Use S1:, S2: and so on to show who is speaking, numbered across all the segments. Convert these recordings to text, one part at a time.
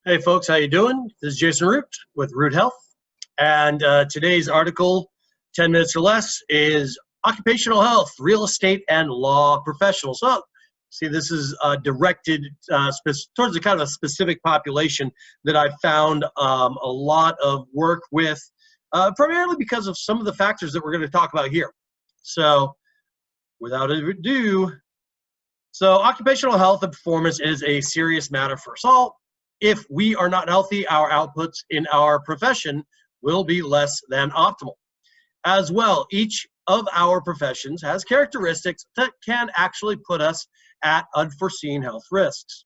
S1: Hey folks, how you doing? This is Jason Root with Root Health, and today's article, 10 minutes or less, is occupational health, real estate, and law professionals. So, see, this is directed towards a kind of a specific population that I've found a lot of work with, primarily because of some of the factors that we're going to talk about here. So, without ado, occupational health and performance is a serious matter for us all. If we are not healthy, our outputs in our profession will be less than optimal. As well, each of our professions has characteristics that can actually put us at unforeseen health risks.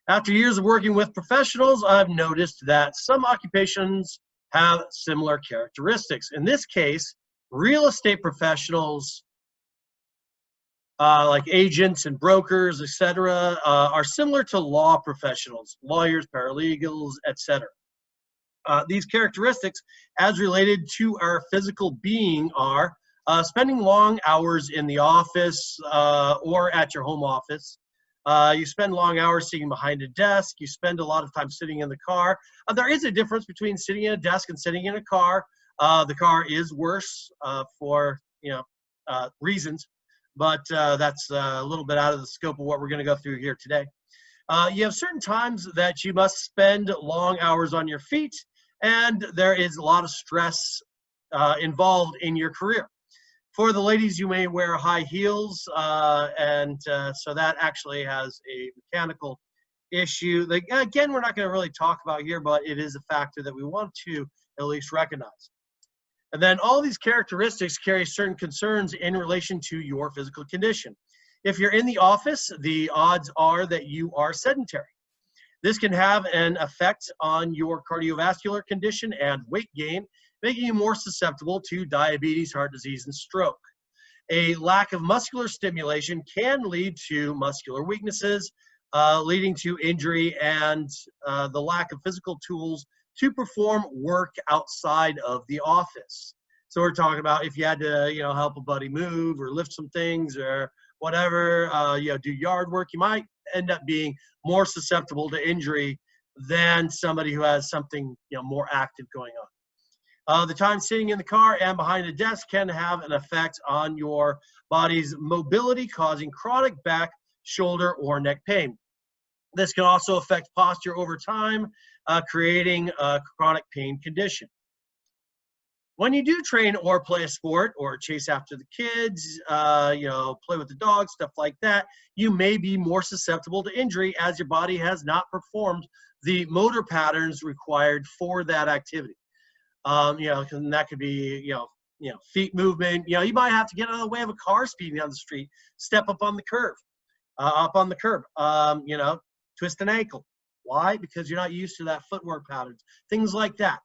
S1: After years of working with professionals, I've noticed that some occupations have similar characteristics. In this case, real estate professionals like agents and brokers, etc., are similar to law professionals, lawyers, paralegals, etc. These characteristics, as related to our physical being, are spending long hours in the office or at your home office. You spend long hours sitting behind a desk. You spend a lot of time sitting in the car. There is a difference between sitting in a desk and sitting in a car. The car is worse for reasons, but that's a little bit out of the scope of what we're going to go through here today. You have certain times that you must spend long hours on your feet, and there is a lot of stress involved in your career. For the ladies, you may wear high heels, so that actually has a mechanical issue. Again, we're not going to really talk about here, but it is a factor that we want to at least recognize. And then all these characteristics carry certain concerns in relation to your physical condition. If you're in the office, the odds are that you are sedentary. This can have an effect on your cardiovascular condition and weight gain, making you more susceptible to diabetes, heart disease, and stroke. A lack of muscular stimulation can lead to muscular weaknesses, leading to injury and the lack of physical tools to perform work outside of the office. So we're talking about if you had to, help a buddy move or lift some things or whatever, do yard work, you might end up being more susceptible to injury than somebody who has something, more active going on. The time sitting in the car and behind a desk can have an effect on your body's mobility, causing chronic back, shoulder, or neck pain. This can also affect posture over time, creating a chronic pain condition. When you do train or play a sport or chase after the kids, play with the dog, stuff like that, you may be more susceptible to injury as your body has not performed the motor patterns required for that activity. And that could be, feet movement. You might have to get out of the way of a car speeding down the street, step up on the curb, twist an ankle. Why? Because you're not used to that footwork patterns, things like that.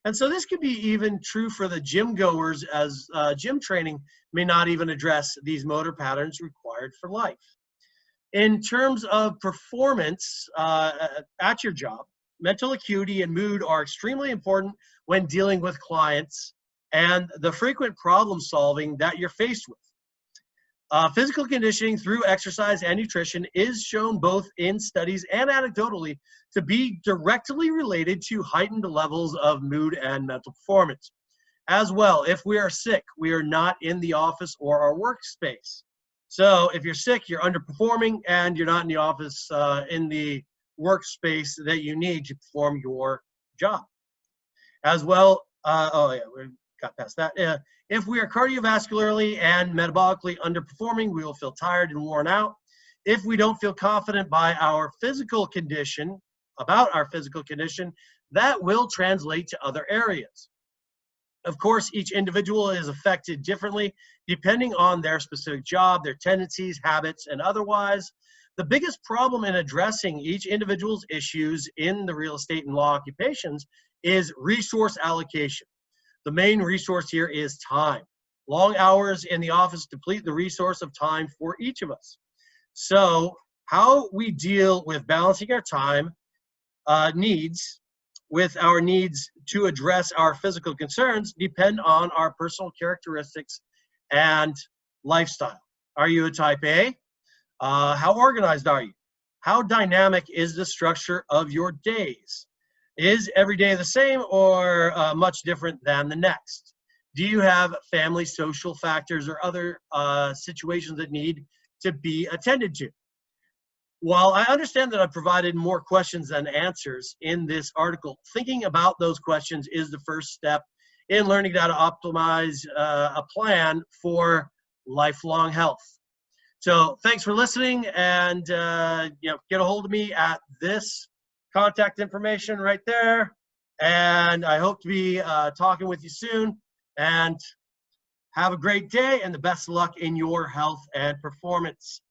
S1: And so this could be even true for the gym goers, as gym training may not even address these motor patterns required for life. In terms of performance at your job, mental acuity and mood are extremely important when dealing with clients and the frequent problem solving that you're faced with. Physical conditioning through exercise and nutrition is shown both in studies and anecdotally to be directly related to heightened levels of mood and mental performance. As well, if we are sick, we are not in the office or our workspace. So if you're sick, you're underperforming and you're not in the office in the workspace that you need to perform your job. As well, we got past that. If we are cardiovascularly and metabolically underperforming, we will feel tired and worn out. If we don't feel confident about our physical condition, that will translate to other areas. Of course, each individual is affected differently depending on their specific job, their tendencies, habits, and otherwise. The biggest problem in addressing each individual's issues in the real estate and law occupations is resource allocation. The main resource here is time. Long hours in the office deplete the resource of time for each of us. So how we deal with balancing our time needs with our needs to address our physical concerns depend on our personal characteristics and lifestyle. Are you a type A? How organized are you? How dynamic is the structure of your days? Is every day the same or much different than the next? Do you have family, social factors, or other situations that need to be attended to? While I understand that I've provided more questions than answers in this article, thinking about those questions is the first step in learning how to optimize a plan for lifelong health. So thanks for listening, and get a hold of me at this contact information right there. And I hope to be talking with you soon. And have a great day and the best of luck in your health and performance.